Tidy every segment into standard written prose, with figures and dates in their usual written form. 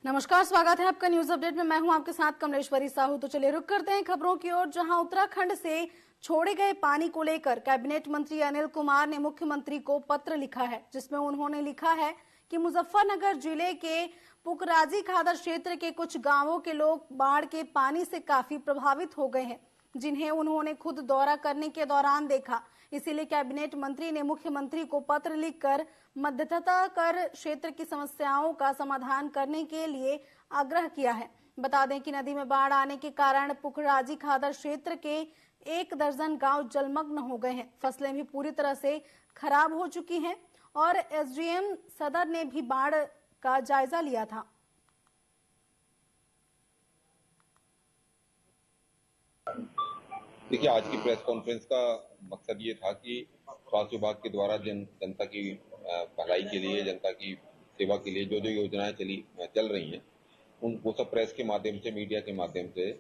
नमस्कार, स्वागत है आपका न्यूज अपडेट में। मैं हूं आपके साथ कमलेश्वरी साहू। तो चलिए रुक करते हैं खबरों की ओर, जहां उत्तराखंड से छोड़े गए पानी को लेकर कैबिनेट मंत्री अनिल कुमार ने मुख्यमंत्री को पत्र लिखा है, जिसमें उन्होंने लिखा है कि मुजफ्फरनगर जिले के पुकराजी खादर क्षेत्र के कुछ गांवों के लोग बाढ़ के पानी से काफी प्रभावित हो गए हैं, जिन्हें उन्होंने खुद दौरा करने के दौरान देखा। इसीलिए कैबिनेट मंत्री ने मुख्यमंत्री को पत्र लिखकर मध्यस्थता कर क्षेत्र की समस्याओं का समाधान करने के लिए आग्रह किया है। बता दें कि नदी में बाढ़ आने के कारण पुखराजी खादर क्षेत्र के 1 दर्जन गांव जलमग्न हो गए हैं। फसलें भी पूरी तरह से खराब हो चुकी हैं और एसडीएम सदर ने भी बाढ़ का जायजा लिया था। देखिए, आज की प्रेस कॉन्फ्रेंस का मकसद ये था कि स्वास्थ्य विभाग के द्वारा जनता की भलाई के लिए, जनता की सेवा के लिए जो जो योजनाएं चल रही हैं, वो सब प्रेस के माध्यम से, मीडिया के माध्यम से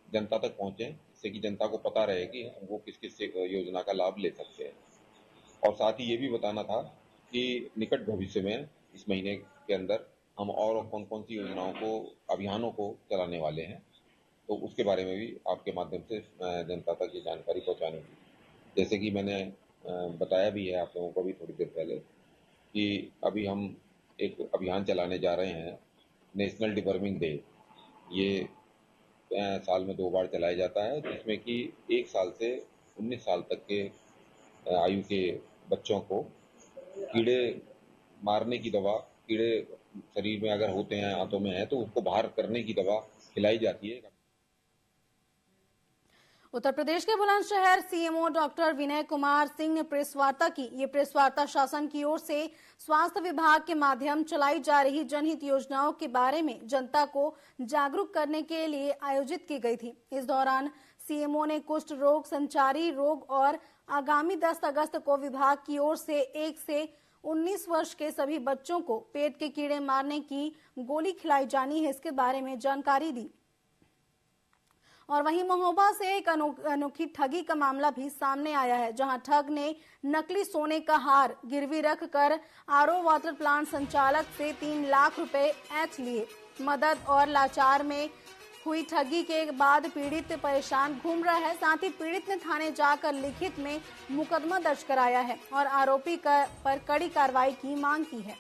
जनता तक पहुंचे, जिससे कि जनता को पता रहे कि वो किस किस योजना का लाभ ले सकते हैं। और साथ ही ये भी बताना था कि निकट भविष्य में इस महीने के अंदर हम और कौन कौन सी योजनाओं को, अभियानों को चलाने वाले हैं, तो उसके बारे में भी आपके माध्यम से जनता तक ये जानकारी पहुंचानी थी। जैसे कि मैंने बताया भी है आप लोगों को भी थोड़ी देर पहले कि अभी हम एक अभियान चलाने जा रहे हैं, नेशनल डिवर्मिंग डे। ये साल में 2 बार चलाया जाता है, जिसमें कि 1 साल से 19 साल तक के आयु के बच्चों को कीड़े मारने की दवा, कीड़े शरीर में अगर होते हैं, आंतों में है, तो उसको बाहर करने की दवा खिलाई जाती है। उत्तर प्रदेश के बुलंदशहर सीएमओ डॉक्टर विनय कुमार सिंह ने प्रेस वार्ता की। ये प्रेस वार्ता शासन की ओर से स्वास्थ्य विभाग के माध्यम चलाई जा रही जनहित योजनाओं के बारे में जनता को जागरूक करने के लिए आयोजित की गई थी। इस दौरान सीएमओ ने कुष्ठ रोग, संचारी रोग और आगामी 10 अगस्त को विभाग की ओर से 1 से 19 वर्ष के सभी बच्चों को पेट के कीड़े मारने की गोली खिलाई जानी है, इसके बारे में जानकारी दी। और वहीं महोबा से एक अनोखी ठगी का मामला भी सामने आया है, जहां ठग ने नकली सोने का हार गिरवी रखकर आरओ वाटर प्लांट संचालक से 3 लाख रुपए ऐंठ लिए। मदद और लाचार में हुई ठगी के बाद पीड़ित परेशान घूम रहा है। साथ ही पीड़ित ने थाने जाकर लिखित में मुकदमा दर्ज कराया है और आरोपी पर कड़ी कार्रवाई की मांग की है।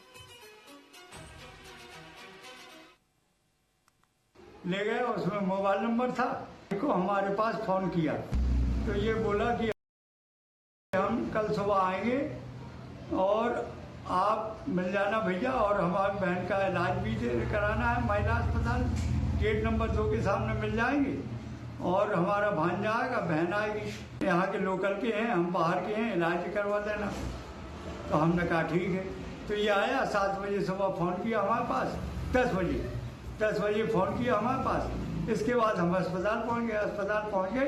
ले गए, उसमें मोबाइल नंबर था, को हमारे पास फोन किया तो ये बोला कि हम कल सुबह आएंगे और आप मिल जाना भैया, और हमारी बहन का इलाज भी कराना है, महिला अस्पताल गेट नंबर 2 के सामने मिल जाएंगे, और हमारा भांजा आएगा, बहन आएगी, यहाँ के लोकल के हैं, हम बाहर के हैं, इलाज करवा देना। तो हमने कहा ठीक है। तो ये आया, 7 बजे सुबह फ़ोन किया हमारे पास, 10 बजे फ़ोन किया हमारे पास। इसके बाद हम अस्पताल पहुंच गए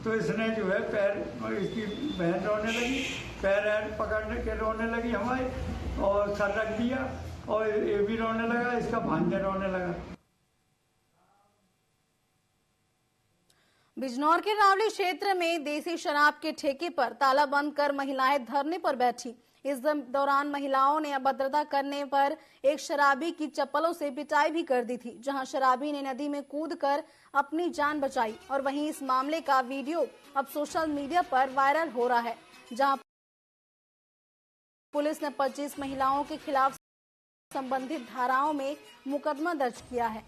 तो इसने जो है पैर, इसकी बहन रोने लगी, पैर पकड़ने के रोने लगी हमारे, और सर रख दिया, और ये भी रोने लगा, इसका भांजा रोने लगा। बिजनौर के रावली क्षेत्र में देसी शराब के ठेके पर ताला बंद कर महिलाएं धरने पर बैठी। इस दौरान महिलाओं ने अभद्रता करने पर एक शराबी की चप्पलों से पिटाई भी कर दी थी, जहां शराबी ने नदी में कूदकर अपनी जान बचाई। और वहीं इस मामले का वीडियो अब सोशल मीडिया पर वायरल हो रहा है, जहां पुलिस ने 25 महिलाओं के खिलाफ संबंधित धाराओं में मुकदमा दर्ज किया है।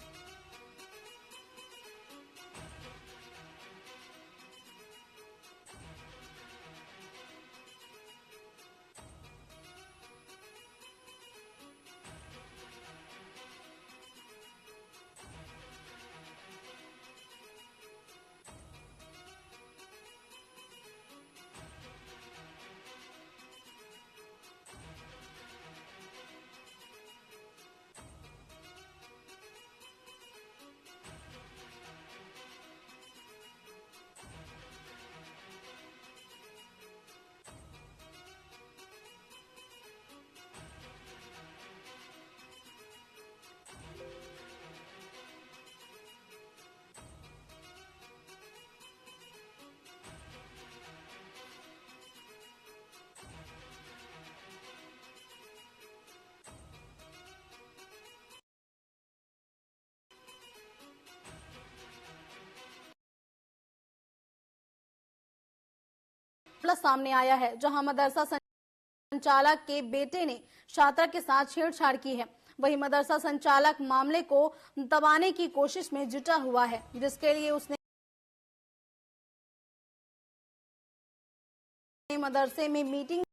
मामला सामने आया है, जहां मदरसा संचालक के बेटे ने छात्रा के साथ छेड़छाड़ की है। वहीं मदरसा संचालक मामले को दबाने की कोशिश में जुटा हुआ है, जिसके लिए उसने मदरसे में मीटिंग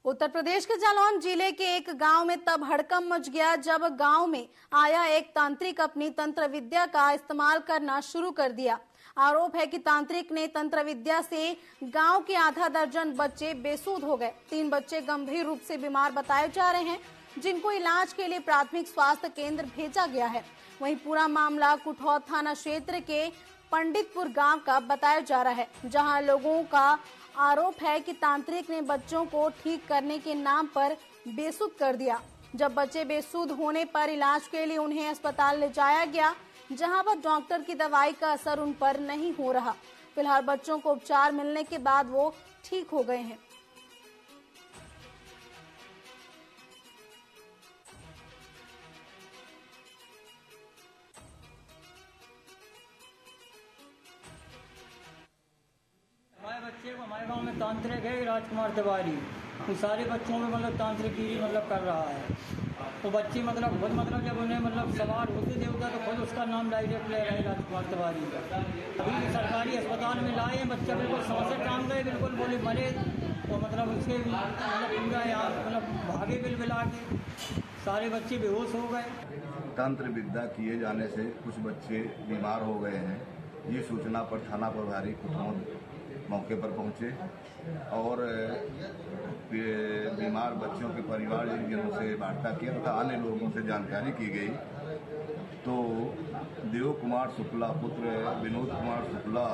उत्तर प्रदेश के जालौन जिले के एक गांव में तब हड़कंप मच गया जब गांव में आया एक तांत्रिक अपनी तंत्र विद्या का इस्तेमाल करना शुरू कर दिया। आरोप है कि तांत्रिक ने तंत्र विद्या से गांव के आधा दर्जन बच्चे बेसुध हो गए। 3 बच्चे गंभीर रूप से बीमार बताए जा रहे हैं, जिनको इलाज के लिए प्राथमिक स्वास्थ्य केंद्र भेजा गया है। वहीं पूरा मामला कुठौत थाना क्षेत्र के पंडितपुर गांव का बताया जा रहा है, जहां लोगों का आरोप है कि तांत्रिक ने बच्चों को ठीक करने के नाम पर बेसुध कर दिया। जब बच्चे बेसुध होने पर इलाज के लिए उन्हें अस्पताल ले जाया गया, जहां पर डॉक्टर की दवाई का असर उन पर नहीं हो रहा। फिलहाल बच्चों को उपचार मिलने के बाद वो ठीक हो गए हैं। हमारे गांव में तांत्रिक है राजकुमार तिवारी, वो सारे बच्चों में मतलब तांत्रिकी मतलब कर रहा है। तो बच्चे मतलब खुद मतलब जब उन्हें मतलब सवाल होते देवता तो खुद उसका नाम डायरेक्ट ले रहे हैं राजकुमार तिवारी का। अभी सरकारी अस्पताल में लाए हैं, बच्चा बिल्कुल सांसें टांग गए, बिल्कुल बोले मरे। तो मतलब उसके मतलब पूरा यहाँ मतलब भागे बिलबिला के सारे बच्चे बेहोश हो गए। तंत्र विद्या किए जाने से कुछ बच्चे बीमार हो गए हैं। ये सूचना पर थाना प्रभारी कुठौत मौके पर पहुंचे और बीमार बच्चों के परिवारजनों से वार्ता किया तथा अन्य लोगों से जानकारी की गई। तो देव कुमार शुक्ला पुत्र विनोद कुमार शुक्ला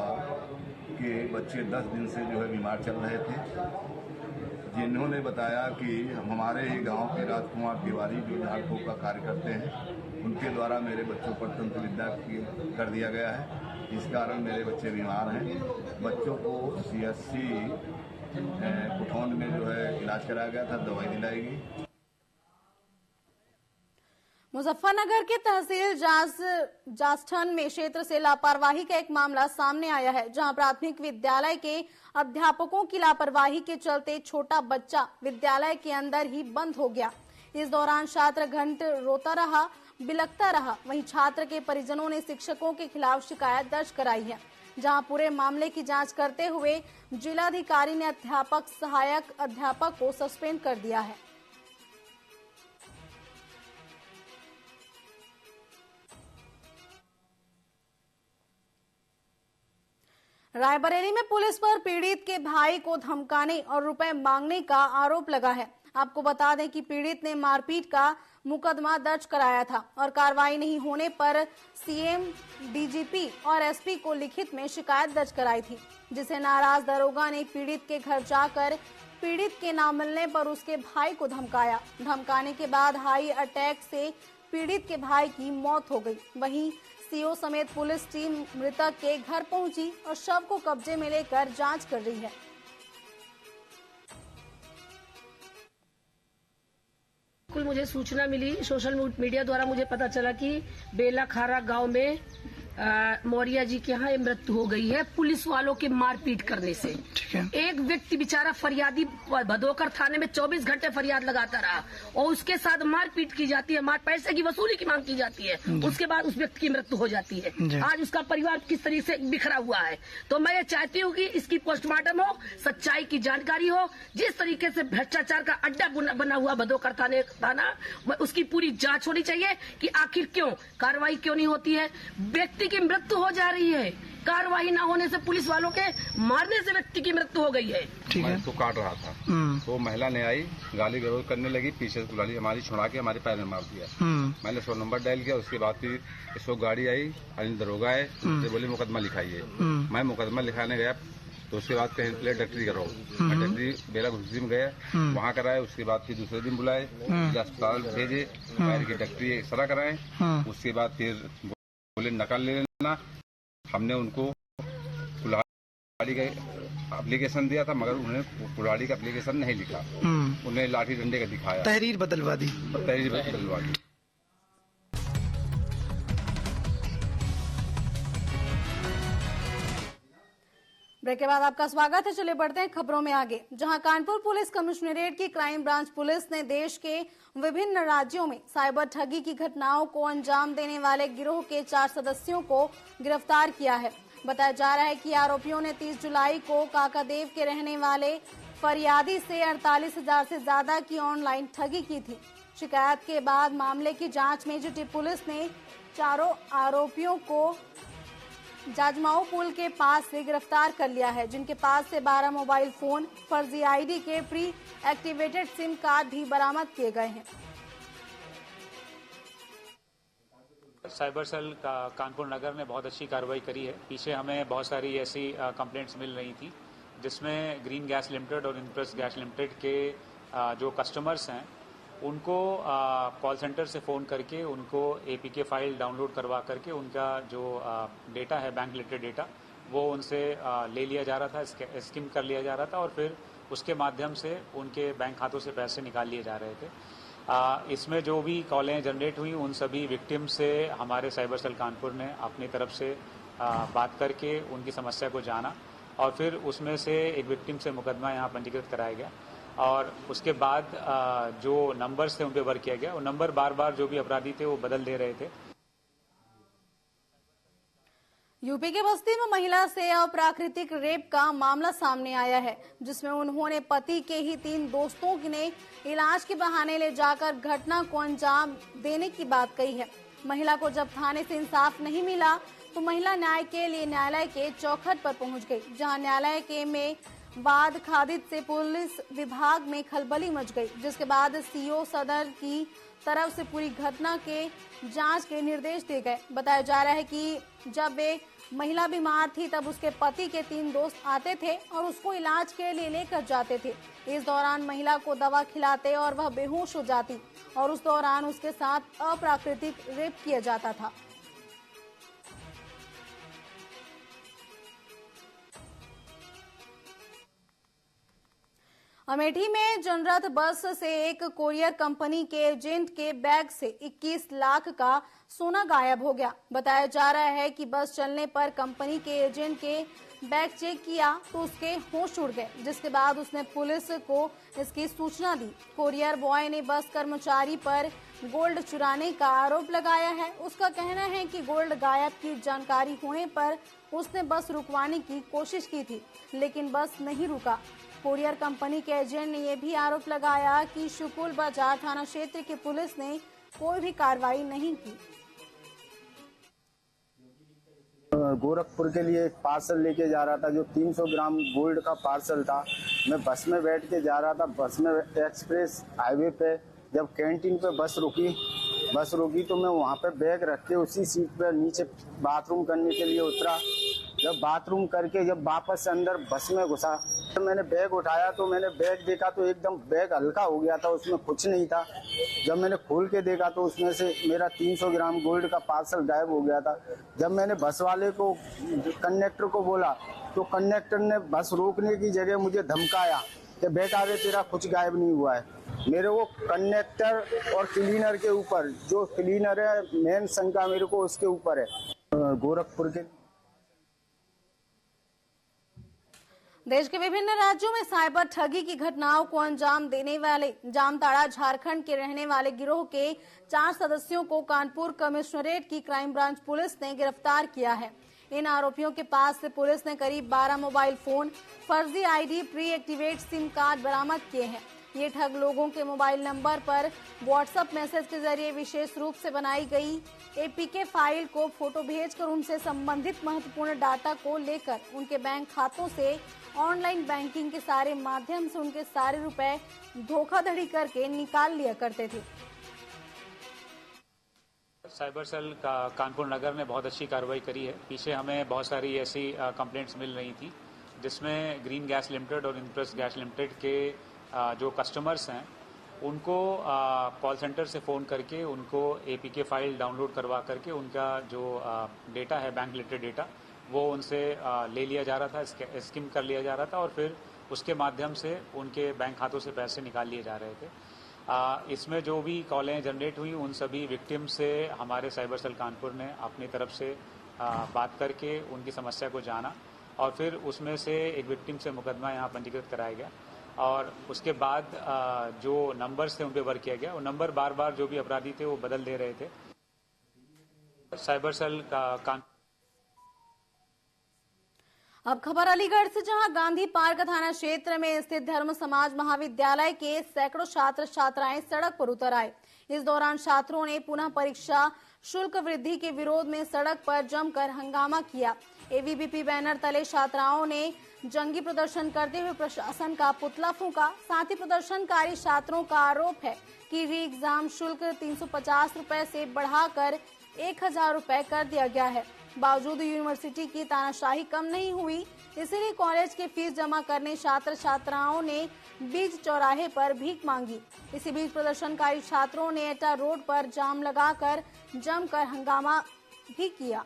के बच्चे 10 दिन से जो है बीमार चल रहे थे, जिन्होंने बताया कि हमारे ही गांव के राजकुमार तिवारी जो झाड़फूक का कार्य करते हैं, उनके द्वारा मेरे बच्चों पर तंत्र विद्या कर दिया गया है। इस कारण मेरे बच्चे बीमार हैं। बच्चों को CSC कुठौत में जो है इलाज कराया गया था, दवाई दिलाई गई। मुजफ्फरनगर के तहसील जासठन में क्षेत्र से लापरवाही का एक मामला सामने आया है, जहां प्राथमिक विद्यालय के अध्यापकों की लापरवाही के चलते छोटा बच्चा विद्यालय के अंदर ही बंद हो गया। इस दौरान छात्र घंटे रोता रहा, बिलखता रहा। वहीं छात्र के परिजनों ने शिक्षकों के खिलाफ शिकायत दर्ज कराई है, जहां पूरे मामले की जांच करते हुए जिलाधिकारी ने सहायक अध्यापक को सस्पेंड कर दिया है। रायबरेली में पुलिस पर पीड़ित के भाई को धमकाने और रुपए मांगने का आरोप लगा है। आपको बता दें कि पीड़ित ने मारपीट का मुकदमा दर्ज कराया था और कार्रवाई नहीं होने पर CM, DGP और SP को लिखित में शिकायत दर्ज कराई थी, जिसे नाराज दरोगा ने पीड़ित के घर जाकर पीड़ित के ना मिलने पर उसके भाई को धमकाया। धमकाने के बाद हाई अटैक से पीड़ित के भाई की मौत हो गई। वहीं CO समेत पुलिस टीम मृतक के घर पहुंची और शव को कब्जे में लेकर जांच कर रही है। बिल्कुल मुझे सूचना मिली, सोशल मीडिया द्वारा मुझे पता चला कि बेला खारा गांव में मौर्या जी के यहाँ मृत्यु हो गई है पुलिस वालों के मारपीट करने से। ठीक है। एक व्यक्ति बेचारा फरियादी भदोकर थाने में 24 घंटे फरियाद लगाता रहा और उसके साथ मारपीट की जाती है, पैसे की वसूली की मांग की जाती है, उसके बाद उस व्यक्ति की मृत्यु हो जाती है। आज उसका परिवार किस तरीके से बिखरा हुआ है। तो मैं ये चाहती हूँ कि इसकी पोस्टमार्टम हो, सच्चाई की जानकारी हो। जिस तरीके से भ्रष्टाचार का अड्डा बना हुआ भदोकर थाना, उसकी पूरी जांच होनी चाहिए कि आखिर क्यों कार्रवाई क्यों नहीं होती है। व्यक्ति की मृत्यु हो जा रही है, कार्रवाई न होने से पुलिस वालों के मारने से व्यक्ति की मृत्यु हो गई है। मैं उसको काट रहा था तो महिला ने आई, गाली गलौज करने लगी, पीछे से बुला ली, हमारी छुड़ा के हमारे पैर में मार दिया। मैंने 100 नंबर डायल किया। उसके बाद फिर 100 गाड़ी आई, दरोगा आए, उनसे बोले मुकदमा लिखाइए। मैं मुकदमा लिखाने गया तो उसके बाद कहीं प्लेट डॉक्टरी कराओ, मैं डॉक्टरी बेला घुसी में गया, वहाँ कराए। उसके बाद फिर दूसरे दिन बुलाए, अस्पताल भेजे, पैर की डॉक्टरी एक्सरा कराए। उसके बाद फिर बोले नकल ले लेना। हमने उनको कुल्हाड़ी का एप्लीकेशन दिया था, मगर उन्होंने कुल्हाड़ी का एप्लीकेशन नहीं लिखा। उन्हें लाठी डंडे का दिखाया, तहरीर बदलवा दी। ब्रेक के बाद आपका स्वागत है। चलिए बढ़ते हैं खबरों में आगे, जहां कानपुर पुलिस कमिश्नरेट की क्राइम ब्रांच पुलिस ने देश के विभिन्न राज्यों में साइबर ठगी की घटनाओं को अंजाम देने वाले गिरोह के 4 सदस्यों को गिरफ्तार किया है। बताया जा रहा है कि आरोपियों ने 30 जुलाई को काकादेव के रहने वाले फरियादी से 48,000 से ज्यादा की ऑनलाइन ठगी की थी। शिकायत के बाद मामले की जांच में जुटी पुलिस ने चारों आरोपियों को जाजमाऊ पुल के पास से गिरफ्तार कर लिया है, जिनके पास से 12 मोबाइल फोन, फर्जी आईडी के प्री एक्टिवेटेड सिम कार्ड भी बरामद किए गए हैं। साइबर सेल का कानपुर नगर ने बहुत अच्छी कार्रवाई करी है। पीछे हमें बहुत सारी ऐसी कंप्लेंट्स मिल रही थी, जिसमें ग्रीन गैस लिमिटेड और इंप्रेस गैस लिमिटेड के जो कस्टमर्स हैं उनको कॉल सेंटर से फ़ोन करके उनको एपीके फाइल डाउनलोड करवा करके उनका जो डेटा है, बैंक रिलेटेड डेटा, वो उनसे ले लिया जा रहा था, स्किम कर लिया जा रहा था और फिर उसके माध्यम से उनके बैंक खातों से पैसे निकाल लिए जा रहे थे। इसमें जो भी कॉलें जनरेट हुई उन सभी विक्टिम से हमारे साइबर सेल कानपुर ने अपनी तरफ से बात करके उनकी समस्या को जाना और फिर उसमें से एक विक्टिम से मुकदमा यहाँ पंजीकृत कराया गया और उसके बाद जो नंबर्स थे उन पे वर्क किया गया। वो नंबर बार बार जो भी अपराधी थे वो बदल दे रहे थे। यूपी के बस्ती में महिला से अप्राकृतिक रेप का मामला सामने आया है, जिसमें उन्होंने पति के ही 3 दोस्तों ने इलाज के बहाने ले जाकर घटना को अंजाम देने की बात कही है। महिला को जब थाने से इंसाफ नहीं मिला तो महिला न्याय के लिए न्यायालय के चौखट पर पहुंच गई, जहां न्यायालय के में बाद खादित से पुलिस विभाग में खलबली मच गई, जिसके बाद सीओ सदर की तरफ से पूरी घटना के जांच के निर्देश दिए गए। बताया जा रहा है कि जब एक महिला बीमार थी तब उसके पति के 3 दोस्त आते थे और उसको इलाज के लिए लेकर जाते थे। इस दौरान महिला को दवा खिलाते और वह बेहोश हो जाती और उस दौरान उसके साथ अप्राकृतिक रेप किया जाता था। अमेठी में जनरत बस से एक कोरियर कंपनी के एजेंट के बैग से 21 लाख का सोना गायब हो गया। बताया जा रहा है कि बस चलने पर कंपनी के एजेंट के बैग चेक किया तो उसके होश उड़ गए, जिसके बाद उसने पुलिस को इसकी सूचना दी। कोरियर बॉय ने बस कर्मचारी पर गोल्ड चुराने का आरोप लगाया है। उसका कहना है कि गोल्ड गायब की जानकारी होने पर उसने बस रुकवाने की कोशिश की थी, लेकिन बस नहीं रुका। कोरियर कंपनी के एजेंट ने यह भी आरोप लगाया कि शुकुल बाजार थाना क्षेत्र की पुलिस ने कोई भी कार्रवाई नहीं की। गोरखपुर के लिए एक पार्सल लेके जा रहा था, जो 300 ग्राम गोल्ड का पार्सल था। मैं बस में बैठ के जा रहा था। बस में एक्सप्रेस हाईवे पे जब कैंटीन पे बस रुकी तो मैं वहाँ पे बैग रख के उसी सीट पे नीचे बाथरूम करने के लिए उतरा। जब बाथरूम करके जब वापस अंदर बस में घुसा तो मैंने बैग उठाया तो मैंने बैग देखा तो एकदम बैग हल्का हो गया था, उसमें कुछ नहीं था। जब मैंने खोल के देखा तो उसमें से मेरा 300 ग्राम गोल्ड का पार्सल गायब हो गया था। जब मैंने बस वाले को, कंडक्टर को बोला तो कंडक्टर ने बस रोकने की जगह मुझे धमकाया कि बेटा रे तेरा कुछ गायब नहीं हुआ है। मेरे को कंडक्टर और क्लीनर के ऊपर, जो क्लीनर है मेन शंका मेरे को उसके ऊपर है। गोरखपुर के देश के विभिन्न राज्यों में साइबर ठगी की घटनाओं को अंजाम देने वाले जामताड़ा झारखंड के रहने वाले गिरोह के 4 सदस्यों को कानपुर कमिश्नरेट की क्राइम ब्रांच पुलिस ने गिरफ्तार किया है। इन आरोपियों के पास से पुलिस ने करीब 12 मोबाइल फोन, फर्जी ID, pre activate SIM card बरामद किए हैं। ये ठग लोगों के मोबाइल नंबर पर व्हाट्सएप मैसेज के जरिए विशेष रूप से बनाई गई एपीके फाइल को फोटो भेजकर उनसे संबंधित महत्वपूर्ण डाटा को लेकर उनके बैंक खातों से ऑनलाइन बैंकिंग के सारे माध्यम से उनके सारे रुपए धोखाधड़ी करके निकाल लिया करते थे। साइबर सेल का कानपुर नगर ने बहुत अच्छी कार्रवाई करी है। पीछे हमें बहुत सारी ऐसी कंप्लेंट्स मिल रही थी, जिसमें ग्रीन गैस लिमिटेड और इंप्रेस गैस लिमिटेड के जो कस्टमर्स हैं उनको कॉल सेंटर से फ़ोन करके उनको एपीके फाइल डाउनलोड करवा करके उनका जो डेटा है, बैंक रिलेटेड डेटा, वो उनसे ले लिया जा रहा था, स्किम कर लिया जा रहा था और फिर उसके माध्यम से उनके बैंक खातों से पैसे निकाल लिए जा रहे थे। इसमें जो भी कॉलें जनरेट हुई उन सभी विक्टिम से हमारे साइबर सेल कानपुर ने अपनी तरफ से बात करके उनकी समस्या को जाना और फिर उसमें से एक विक्टिम से मुकदमा यहाँ पंजीकृत कराया गया और उसके बाद जो नंबर्स थे उन पर वर्क किया गया। वो नंबर बार बार जो भी अपराधी थे वो बदल दे रहे थे। साइबर सेल का अब खबर अलीगढ़ से, जहां गांधी पार्क थाना क्षेत्र में स्थित धर्म समाज महाविद्यालय के सैकड़ों छात्र छात्राएं सड़क पर उतर आए। इस दौरान छात्रों ने पुनः परीक्षा शुल्क वृद्धि के विरोध में सड़क पर जमकर हंगामा किया। एबीवीपी बैनर तले छात्राओं ने जंगी प्रदर्शन करते हुए प्रशासन का पुतला फूंका। साथ ही प्रदर्शनकारी छात्रों का आरोप है कि री एग्जाम शुल्क 350 रुपए से बढ़ाकर 1000 रुपए कर दिया गया है। बावजूद यूनिवर्सिटी की तानाशाही कम नहीं हुई, इसलिए कॉलेज के फीस जमा करने छात्र छात्राओं ने बीच चौराहे पर भीख मांगी। इसी बीच प्रदर्शनकारी छात्रों ने एटा रोड पर जाम लगाकर जमकर हंगामा भी किया।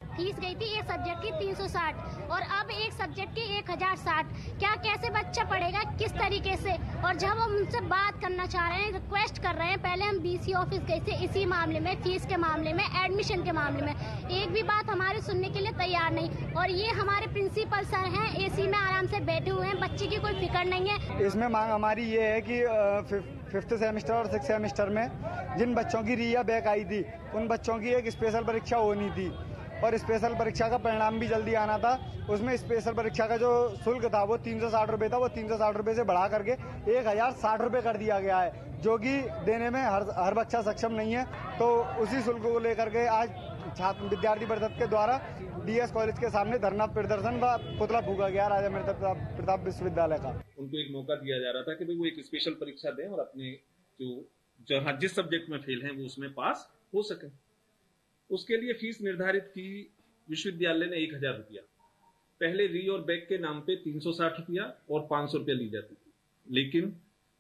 फीस गई थी एक सब्जेक्ट की 360 और अब एक सब्जेक्ट की 1060। क्या कैसे बच्चा पढ़ेगा, किस तरीके से? और जब हम उनसे बात करना चाह रहे हैं, रिक्वेस्ट कर रहे हैं, पहले हम बीसी ऑफिस गए थे इसी मामले में, फीस के मामले में, एडमिशन के मामले में, एक भी बात हमारी सुनने के लिए तैयार नहीं। और ये हमारे प्रिंसिपल सर हैं, एसी में आराम से बैठे हुए हैं, बच्चे की कोई फिक्र नहीं है। इसमें मांग हमारी ये है कि 5th सेमेस्टर और 6th सेमेस्टर में जिन बच्चों की री या बैक आई थी उन बच्चों की एक स्पेशल परीक्षा होनी थी और स्पेशल परीक्षा का परिणाम भी जल्दी आना था। उसमें स्पेशल परीक्षा का जो शुल्क था वो 360 रुपए था, वो 360 रुपए से बढ़ा करके 1060 रुपए कर दिया गया है, जो कि देने में हर बच्चा सक्षम नहीं है। तो उसी शुल्क को लेकर के आज छात्र विद्यार्थी परिषद के द्वारा डीएस कॉलेज के सामने धरना प्रदर्शन व पुतला फूंका गया राजा मृदा प्रताप विश्वविद्यालय का। उनको एक मौका दिया जा रहा था कि भाई वो एक स्पेशल परीक्षा दें और अपने जो जिस सब्जेक्ट में फेल हैं वो उसमें पास हो सके। उसके लिए फीस निर्धारित की विश्वविद्यालय ने 1000 रुपया, पहले री और बैक के नाम पे 360 रुपया और 500 रुपया ली जाती थी, लेकिन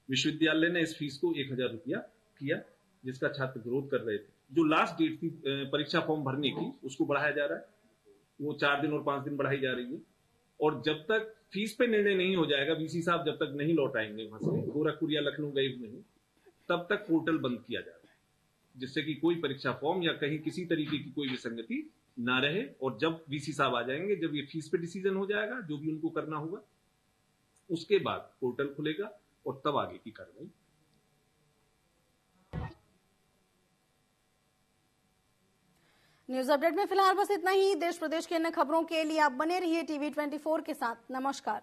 विश्वविद्यालय ने इस फीस को 1000 रुपया किया, जिसका छात्र विरोध कर रहे थे। जो लास्ट डेट थी परीक्षा फॉर्म भरने की उसको बढ़ाया जा रहा है, वो 4 दिन और 5 दिन बढ़ाई जा रही है। और जब तक फीस पे निर्णय नहीं हो जाएगा, वीसी साहब जब तक नहीं लौट आएंगे वहां से, गोरखपुर या लखनऊ गए हुए हैं, तब तक पोर्टल बंद किया जा रहा है, जिससे कि कोई परीक्षा फॉर्म या कहीं किसी तरीके की कोई विसंगति ना रहे। और जब वीसी साहब आ जाएंगे, जब ये फीस पे डिसीजन हो जाएगा, जो भी उनको करना होगा, उसके बाद पोर्टल खुलेगा और तब आगे की कार्रवाई। न्यूज अपडेट में फिलहाल बस इतना ही। देश प्रदेश के अन्य खबरों के लिए आप बने रहिए टीवी 24 के साथ। नमस्कार।